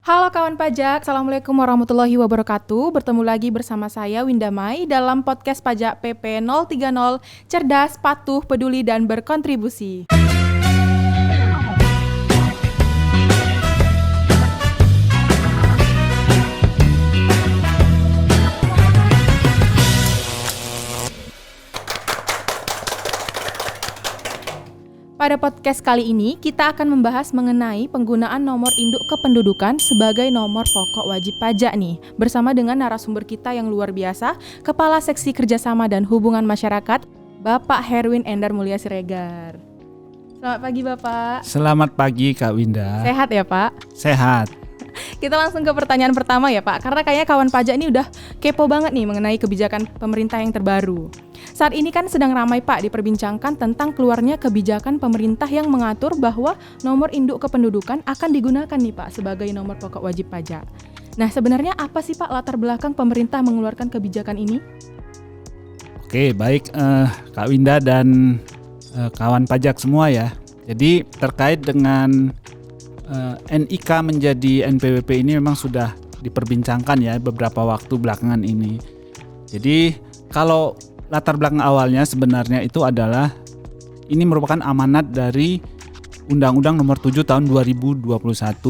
Halo kawan pajak, Assalamualaikum warahmatullahi wabarakatuh. Bertemu lagi bersama saya Winda Mai dalam podcast pajak PP 030, cerdas, patuh, peduli, dan berkontribusi. Pada podcast kali ini, kita akan membahas mengenai penggunaan nomor induk kependudukan sebagai nomor pokok wajib pajak nih. Bersama dengan narasumber kita yang luar biasa, Kepala Seksi Kerjasama dan Hubungan Masyarakat, Bapak Herwin Endar Mulia Siregar. Selamat pagi Bapak. Selamat pagi Kak Winda. Sehat ya Pak? Sehat. Kita langsung ke pertanyaan pertama ya Pak, karena kayaknya kawan pajak ini udah kepo banget nih mengenai kebijakan pemerintah yang terbaru. Saat ini kan sedang ramai Pak diperbincangkan tentang keluarnya kebijakan pemerintah yang mengatur bahwa nomor induk kependudukan akan digunakan nih Pak sebagai nomor pokok wajib pajak. Nah sebenarnya apa sih Pak latar belakang pemerintah mengeluarkan kebijakan ini? Oke baik Kak Winda dan kawan pajak semua ya. Jadi terkait dengan NIK menjadi NPWP ini memang sudah diperbincangkan ya beberapa waktu belakangan ini. Jadi kalau latar belakang awalnya sebenarnya itu adalah ini merupakan amanat dari Undang-Undang Nomor 7 Tahun 2021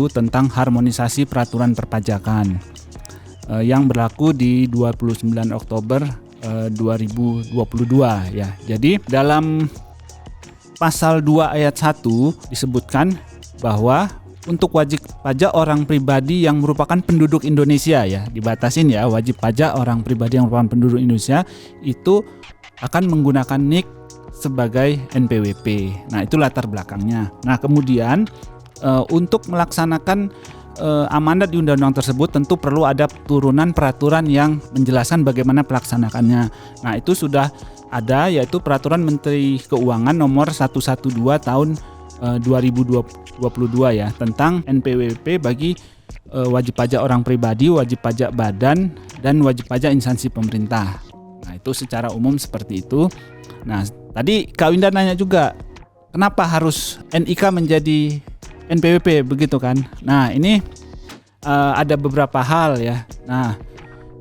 tentang harmonisasi peraturan perpajakan yang berlaku di 29 Oktober 2022 ya. Jadi dalam pasal 2 ayat 1 disebutkan bahwa untuk wajib pajak orang pribadi yang merupakan penduduk Indonesia ya, dibatasin ya, wajib pajak orang pribadi yang merupakan penduduk Indonesia itu akan menggunakan NIK sebagai NPWP. Nah, itu latar belakangnya. Nah, kemudian untuk melaksanakan amanat di undang-undang tersebut tentu perlu ada turunan peraturan yang menjelaskan bagaimana pelaksanakannya. Nah, itu sudah ada yaitu Peraturan Menteri Keuangan nomor 112 tahun 2022 ya tentang NPWP bagi wajib pajak orang pribadi, wajib pajak badan, dan wajib pajak instansi pemerintah. Nah itu secara umum seperti itu. Nah tadi Kak Winda nanya juga kenapa harus NIK menjadi NPWP begitu kan? Nah ini ada beberapa hal ya. Nah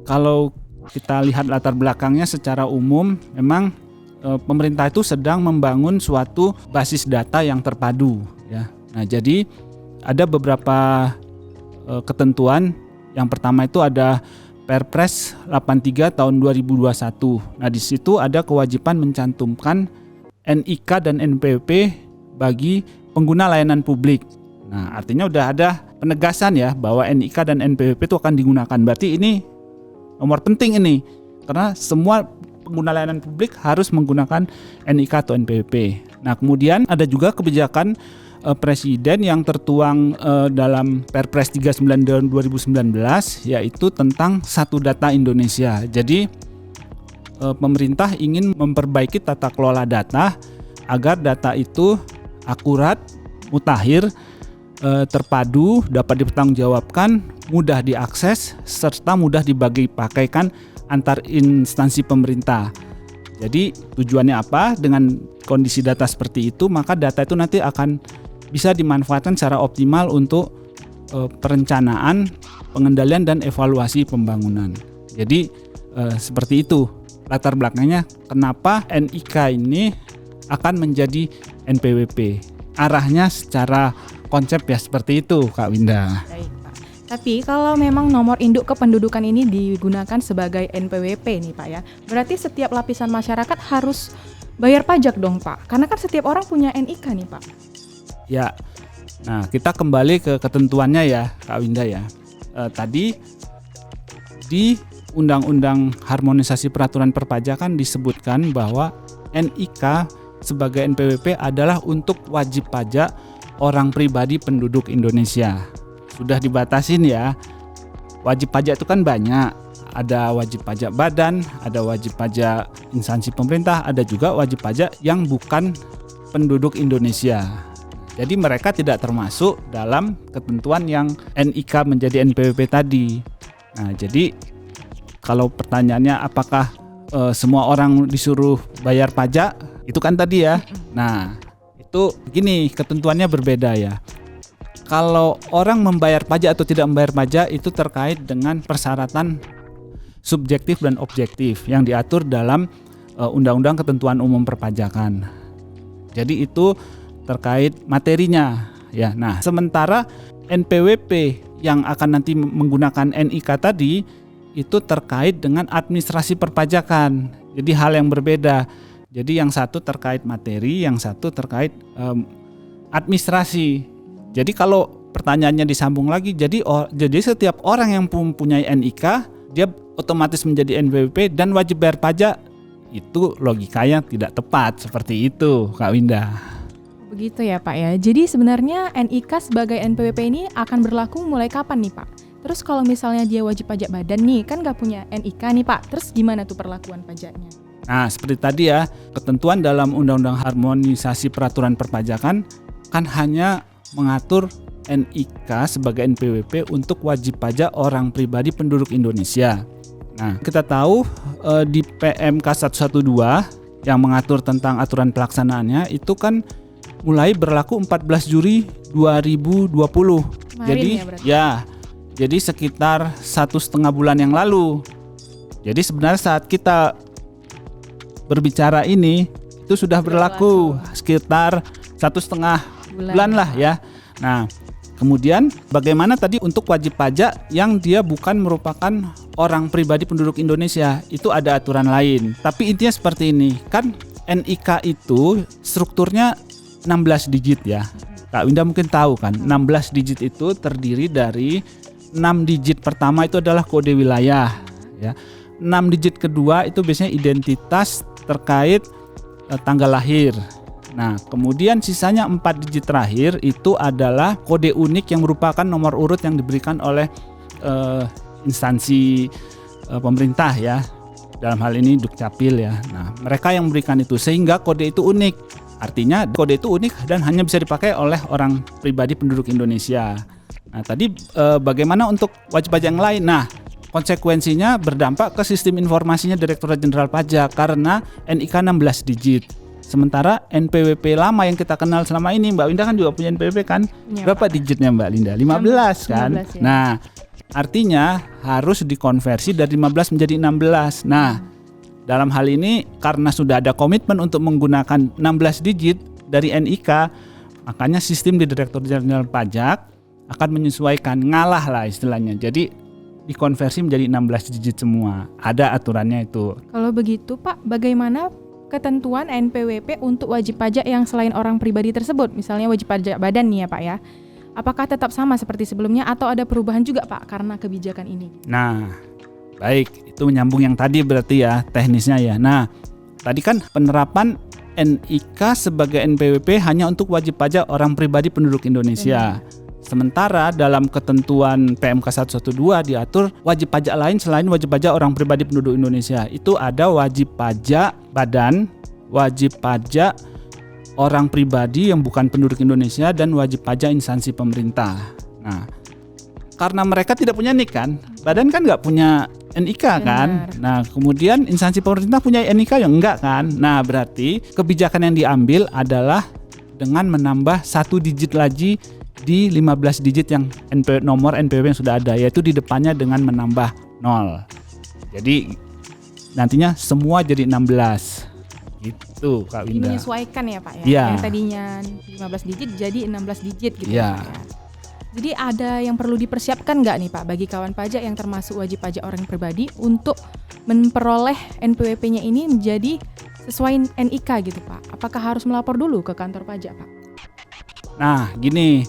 kalau kita lihat latar belakangnya secara umum memang pemerintah itu sedang membangun suatu basis data yang terpadu ya. Nah, jadi ada beberapa ketentuan. Yang pertama itu ada Perpres 83 tahun 2021. Nah, di situ ada kewajiban mencantumkan NIK dan NPWP bagi pengguna layanan publik. Nah, artinya udah ada penegasan ya bahwa NIK dan NPWP itu akan digunakan. Berarti ini nomor penting ini karena semua pengguna layanan publik harus menggunakan NIK atau NPWP. Nah, kemudian ada juga kebijakan Presiden yang tertuang dalam Perpres 39 tahun 2019 yaitu tentang Satu Data Indonesia. Jadi pemerintah ingin memperbaiki tata kelola data agar data itu akurat, mutakhir, terpadu, dapat dipertanggungjawabkan, mudah diakses serta mudah dibagi-pakaikan antar instansi pemerintah. Jadi tujuannya apa? Dengan kondisi data seperti itu, maka data itu nanti akan bisa dimanfaatkan secara optimal untuk perencanaan, pengendalian dan evaluasi pembangunan. Jadi seperti itu latar belakangnya kenapa NIK ini akan menjadi NPWP. Arahnya secara konsep ya seperti itu Kak Winda. Baik, Pak. Tapi kalau memang nomor induk kependudukan ini digunakan sebagai NPWP nih Pak ya, berarti setiap lapisan masyarakat harus bayar pajak dong Pak? Karena kan setiap orang punya NIK nih Pak. Ya, nah kita kembali ke ketentuannya ya Kak Winda ya. Tadi di Undang-Undang Harmonisasi Peraturan Perpajakan disebutkan bahwa NIK sebagai NPWP adalah untuk wajib pajak orang pribadi penduduk Indonesia. Sudah dibatasin ya. Wajib pajak itu kan banyak. Ada wajib pajak badan, ada wajib pajak instansi pemerintah, ada juga wajib pajak yang bukan penduduk Indonesia. Jadi mereka tidak termasuk dalam ketentuan yang NIK menjadi NPWP tadi. Nah, jadi kalau pertanyaannya apakah semua orang disuruh bayar pajak? Itu kan tadi ya. Nah, itu begini ketentuannya berbeda ya. kalau orang membayar pajak atau tidak membayar pajak itu terkait dengan persyaratan subjektif dan objektif yang diatur dalam Undang-Undang Ketentuan Umum Perpajakan. Jadi itu terkait materinya ya. Nah, sementara NPWP yang akan nanti menggunakan NIK tadi itu terkait dengan administrasi perpajakan. Jadi hal yang berbeda. Jadi yang satu terkait materi, yang satu terkait administrasi. Jadi kalau pertanyaannya disambung lagi, jadi setiap orang yang mempunyai NIK dia otomatis menjadi NPWP dan wajib bayar pajak, itu logikanya tidak tepat seperti itu, Kak Winda. Begitu ya Pak ya. Jadi sebenarnya NIK sebagai NPWP ini akan berlaku mulai kapan nih Pak? Terus kalau misalnya dia wajib pajak badan nih, kan nggak punya NIK nih Pak, terus gimana tuh perlakuan pajaknya? Nah seperti tadi ya, ketentuan dalam Undang-Undang Harmonisasi Peraturan Perpajakan kan hanya mengatur NIK sebagai NPWP untuk wajib pajak orang pribadi penduduk Indonesia. Nah, kita tahu di PMK 112 yang mengatur tentang aturan pelaksanaannya itu kan mulai berlaku 14 Juli 2020. Kemarin Jadi jadi sekitar 1,5 bulan yang lalu. Jadi sebenarnya saat kita berbicara ini itu sudah berlaku sekitar 1,5 bulan lah ya. Nah, kemudian bagaimana tadi untuk wajib pajak yang dia bukan merupakan orang pribadi penduduk Indonesia, itu ada aturan lain. Tapi intinya seperti ini, kan NIK itu strukturnya 16 digit ya. Kak Winda mungkin tahu kan, 16 digit itu terdiri dari 6 digit pertama itu adalah kode wilayah ya. 6 digit kedua itu biasanya identitas terkait tanggal lahir. Nah, kemudian sisanya 4 digit terakhir itu adalah kode unik yang merupakan nomor urut yang diberikan oleh instansi pemerintah ya. Dalam hal ini Dukcapil ya. Nah, mereka yang memberikan itu sehingga kode itu unik. Artinya kode itu unik dan hanya bisa dipakai oleh orang pribadi penduduk Indonesia. Nah, tadi bagaimana untuk wajib pajak yang lain? Nah, konsekuensinya berdampak ke sistem informasinya Direktorat Jenderal Pajak karena NIK 16 digit. Sementara NPWP lama yang kita kenal selama ini, Mbak Winda kan juga punya NPWP kan? Ya, berapa digitnya Mbak Linda? 15 kan? 15, ya. Nah, artinya harus dikonversi dari 15 menjadi 16. Nah, dalam hal ini karena sudah ada komitmen untuk menggunakan 16 digit dari NIK, makanya sistem di Direktorat Jenderal Pajak akan menyesuaikan, ngalah lah istilahnya. Jadi dikonversi menjadi 16 digit semua. Ada aturannya itu. Kalau begitu Pak, bagaimana ketentuan NPWP untuk wajib pajak yang selain orang pribadi tersebut, misalnya wajib pajak badan nih ya Pak ya, apakah tetap sama seperti sebelumnya atau ada perubahan juga Pak karena kebijakan ini? Nah, baik, itu menyambung yang tadi berarti ya teknisnya ya. Nah, tadi kan penerapan NIK sebagai NPWP hanya untuk wajib pajak orang pribadi penduduk Indonesia. Sementara dalam ketentuan PMK 112 diatur wajib pajak lain selain wajib pajak orang pribadi penduduk Indonesia. Itu ada wajib pajak badan, wajib pajak orang pribadi yang bukan penduduk Indonesia, dan wajib pajak instansi pemerintah. Nah, karena mereka tidak punya NIK kan, badan kan nggak punya NIK kan. Nah, kemudian instansi pemerintah punya NIK yang enggak kan. Nah, berarti kebijakan yang diambil adalah dengan menambah 1 digit lagi di 15 digit yang nomor NPWP yang sudah ada, yaitu di depannya dengan menambah 0. Jadi nantinya semua jadi 16. Gitu Kak Winda. Ini menyesuaikan ya Pak ya. Ya. Yang tadinya 15 digit jadi 16 digit gitu ya. Pak ya. Jadi ada yang perlu dipersiapkan nggak nih Pak bagi kawan pajak yang termasuk wajib pajak orang pribadi untuk memperoleh NPWP-nya ini menjadi sesuai NIK gitu Pak? Apakah harus melapor dulu ke kantor pajak Pak? Nah gini,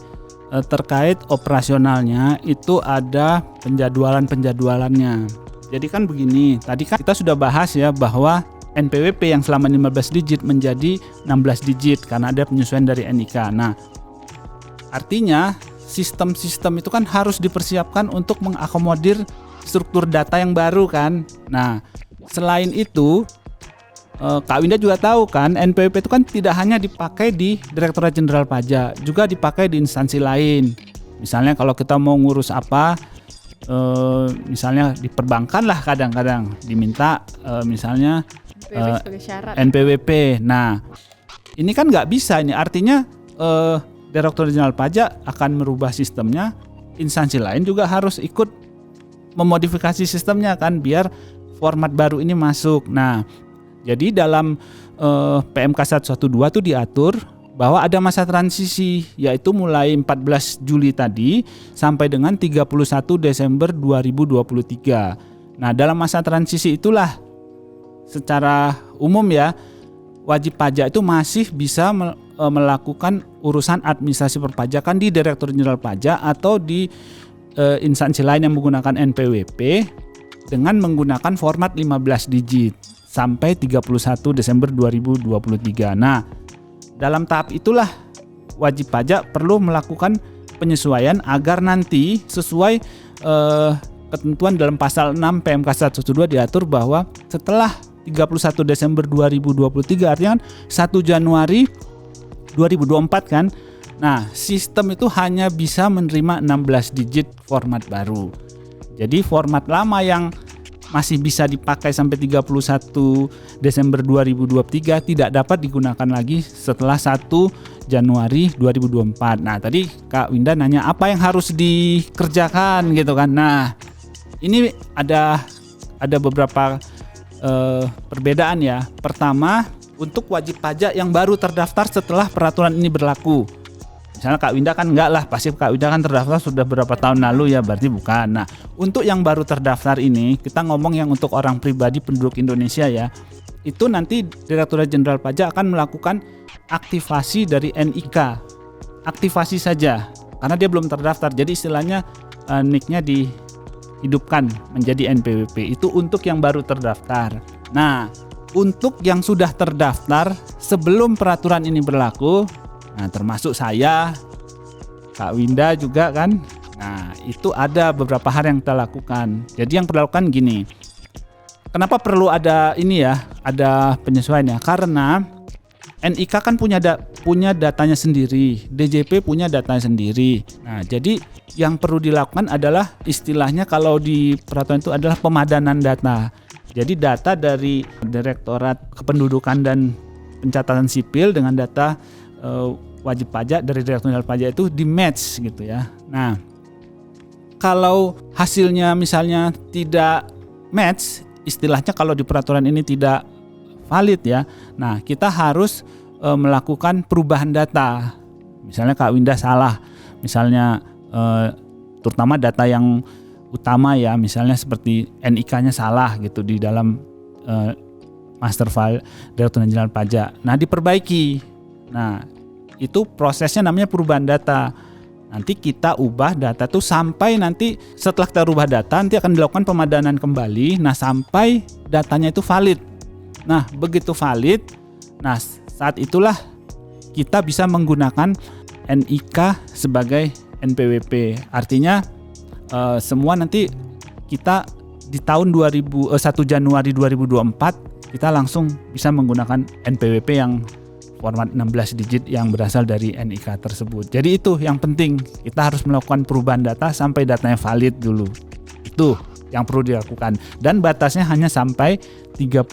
terkait operasionalnya itu ada penjadwalannya. Jadi kan begini, tadi kan kita sudah bahas ya bahwa NPWP yang selama 15 digit menjadi 16 digit karena ada penyesuaian dari NIK. Nah, artinya sistem-sistem itu kan harus dipersiapkan untuk mengakomodir struktur data yang baru kan. Nah, selain itu Kak Winda juga tahu kan, NPWP itu kan tidak hanya dipakai di Direktorat Jenderal Pajak, juga dipakai di instansi lain. Misalnya kalau kita mau ngurus apa, misalnya di perbankan lah kadang-kadang diminta misalnya sebagai syarat. NPWP. Nah, ini kan nggak bisa ini, artinya Direktorat Jenderal Pajak akan merubah sistemnya, instansi lain juga harus ikut memodifikasi sistemnya kan biar format baru ini masuk. Nah, jadi dalam PMK 112 itu diatur bahwa ada masa transisi, yaitu mulai 14 Juli tadi sampai dengan 31 Desember 2023. Nah, dalam masa transisi itulah secara umum ya, wajib pajak itu masih bisa melakukan urusan administrasi perpajakan di Direktorat Jenderal Pajak atau di instansi lain yang menggunakan NPWP dengan menggunakan format 15 digit sampai 31 Desember 2023. Nah, dalam tahap itulah wajib pajak perlu melakukan penyesuaian agar nanti sesuai ketentuan dalam pasal 6 PMK 112 diatur bahwa setelah 31 Desember 2023 artinya kan 1 Januari 2024 kan. Nah, sistem itu hanya bisa menerima 16 digit format baru. Jadi format lama yang masih bisa dipakai sampai 31 Desember 2023 tidak dapat digunakan lagi setelah 1 Januari 2024. Nah, tadi Kak Winda nanya apa yang harus dikerjakan gitu kan. Nah, ini ada beberapa perbedaan ya. Pertama, untuk wajib pajak yang baru terdaftar setelah peraturan ini berlaku. Misalnya Kak Winda kan enggak lah, pasti Kak Winda kan terdaftar sudah berapa tahun lalu ya, berarti bukan. Nah, untuk yang baru terdaftar ini, kita ngomong yang untuk orang pribadi penduduk Indonesia ya, itu nanti Direktorat Jenderal Pajak akan melakukan aktivasi dari NIK. Aktivasi saja, karena dia belum terdaftar, jadi istilahnya NIK-nya dihidupkan menjadi NPWP. Itu untuk yang baru terdaftar. Nah, untuk yang sudah terdaftar sebelum peraturan ini berlaku, nah termasuk saya, Kak Winda juga kan. Nah, itu ada beberapa hal yang kita lakukan. Jadi yang perlu dilakukan gini. Kenapa perlu ada ini ya? Ada penyesuaiannya? Karena NIK kan punya datanya sendiri, DJP punya datanya sendiri. Nah, jadi yang perlu dilakukan adalah istilahnya kalau di peraturan itu adalah pemadanan data. Jadi data dari Direktorat Kependudukan dan Pencatatan Sipil dengan data wajib pajak dari Direktorat Jenderal Pajak itu di match gitu ya. Nah, kalau hasilnya misalnya tidak match, istilahnya kalau di peraturan ini tidak valid ya. Nah, kita harus melakukan perubahan data. Misalnya Kak Winda salah, misalnya terutama data yang utama ya, misalnya seperti NIK-nya salah gitu di dalam master file Direktorat Jenderal Pajak. Nah, diperbaiki. Nah, itu prosesnya namanya perubahan data. Nanti kita ubah data itu sampai nanti setelah kita ubah data nanti akan dilakukan pemadanan kembali. Nah, sampai datanya itu valid. Nah, begitu valid, nah saat itulah kita bisa menggunakan NIK sebagai NPWP. Artinya semua nanti kita di tahun 1 Januari 2024 kita langsung bisa menggunakan NPWP yang format 16 digit yang berasal dari NIK tersebut. Jadi itu yang penting, kita harus melakukan perubahan data sampai datanya valid dulu. Itu yang perlu dilakukan dan batasnya hanya sampai 31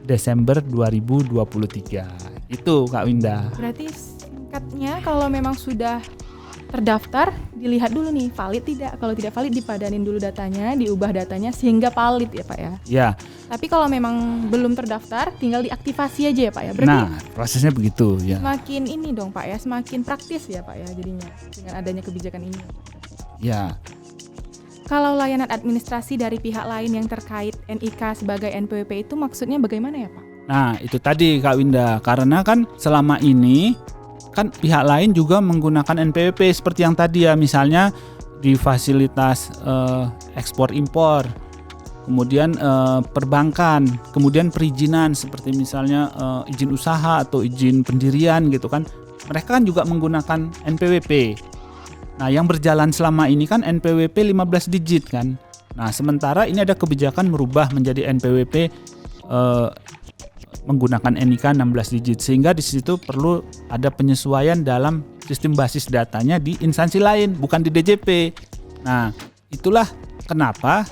Desember 2023. Itu Kak Winda. Berarti singkatnya kalau memang sudah terdaftar, dilihat dulu nih valid tidak. Kalau tidak valid dipadanin dulu datanya, diubah datanya sehingga valid ya Pak ya. Ya. Tapi kalau memang belum terdaftar, tinggal diaktifasi aja ya Pak ya. Berarti nah, prosesnya begitu ya. Semakin ini dong Pak ya, semakin praktis ya Pak ya jadinya dengan adanya kebijakan ini. Ya. Kalau layanan administrasi dari pihak lain yang terkait NIK sebagai NPWP itu maksudnya bagaimana ya Pak? Nah, itu tadi Kak Winda, karena kan selama ini kan pihak lain juga menggunakan NPWP seperti yang tadi ya, misalnya di fasilitas ekspor impor, kemudian perbankan, kemudian perizinan seperti misalnya izin usaha atau izin pendirian gitu kan, mereka kan juga menggunakan NPWP. Nah, yang berjalan selama ini kan NPWP 15 digit kan. Nah, sementara ini ada kebijakan merubah menjadi NPWP menggunakan NIK 16 digit, sehingga di situ perlu ada penyesuaian dalam sistem basis datanya di instansi lain, bukan di DJP. Nah, itulah kenapa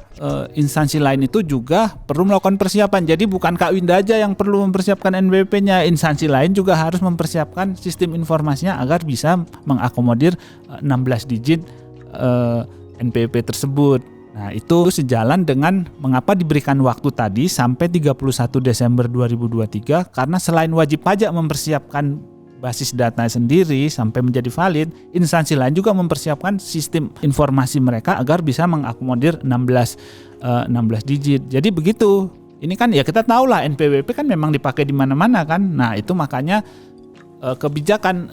instansi lain itu juga perlu melakukan persiapan. Jadi bukan Kak Winda aja yang perlu mempersiapkan NPWP-nya, instansi lain juga harus mempersiapkan sistem informasinya agar bisa mengakomodir 16 digit NPWP tersebut. Nah, itu sejalan dengan mengapa diberikan waktu tadi sampai 31 Desember 2023, karena selain wajib pajak mempersiapkan basis data sendiri sampai menjadi valid, instansi lain juga mempersiapkan sistem informasi mereka agar bisa mengakomodir 16 digit. Jadi begitu. Ini kan ya kita tahu lah NPWP kan memang dipakai di mana-mana kan. Nah, itu makanya kebijakan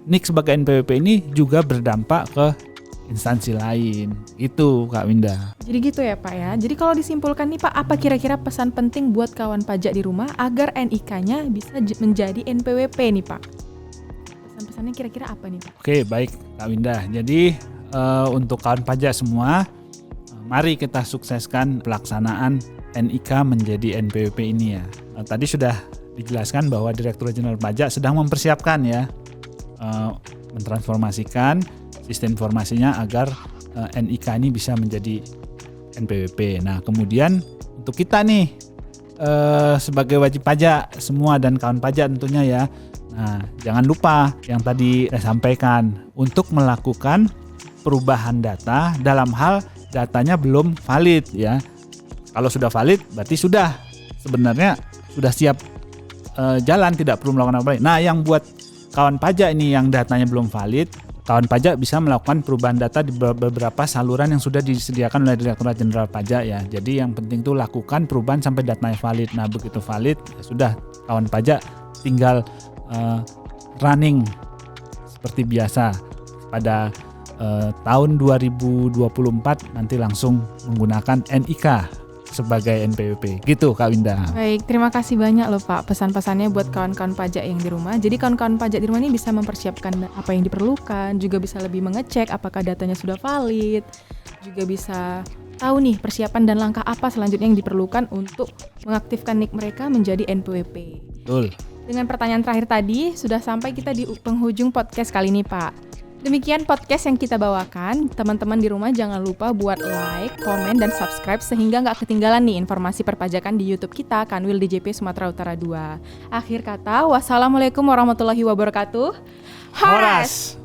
NIK sebagai NPWP ini juga berdampak ke instansi lain. Itu Kak Winda. Jadi gitu ya Pak ya. Jadi kalau disimpulkan nih Pak, apa kira-kira pesan penting buat kawan pajak di rumah agar NIK-nya bisa menjadi NPWP nih Pak? Pesan-pesannya kira-kira apa nih Pak? Oke, baik Kak Winda. Jadi untuk kawan pajak semua, mari kita sukseskan pelaksanaan NIK menjadi NPWP ini ya. Tadi sudah dijelaskan bahwa Direktorat Jenderal Pajak sedang mempersiapkan ya, mentransformasikan sistem informasinya agar NIK ini bisa menjadi NPWP. Nah, kemudian untuk kita nih sebagai wajib pajak semua dan kawan pajak tentunya ya. Nah, jangan lupa yang tadi saya sampaikan untuk melakukan perubahan data dalam hal datanya belum valid ya. Kalau sudah valid berarti sudah sebenarnya sudah siap jalan, tidak perlu melakukan apa-apa. Nah, yang buat kawan pajak ini yang datanya belum valid, kawan pajak bisa melakukan perubahan data di beberapa saluran yang sudah disediakan oleh Direktorat Jenderal Pajak ya. Jadi yang penting tuh lakukan perubahan sampai datanya valid. Nah, begitu valid ya sudah, kawan pajak tinggal running seperti biasa. Pada tahun 2024 nanti langsung menggunakan NIK sebagai NPWP. Gitu Kak Winda. Baik, terima kasih banyak loh Pak pesan-pesannya buat kawan-kawan pajak yang di rumah. Jadi kawan-kawan pajak di rumah ini bisa mempersiapkan apa yang diperlukan, juga bisa lebih mengecek apakah datanya sudah valid, juga bisa tahu nih persiapan dan langkah apa selanjutnya yang diperlukan untuk mengaktifkan NIK mereka menjadi NPWP. Betul. Dengan pertanyaan terakhir tadi, sudah sampai kita di penghujung podcast kali ini Pak. Demikian podcast yang kita bawakan. Teman-teman di rumah jangan lupa buat like, komen, dan subscribe sehingga nggak ketinggalan nih informasi perpajakan di YouTube kita, Kanwil DJP Sumatera Utara 2. Akhir kata, wassalamualaikum warahmatullahi wabarakatuh. Horas!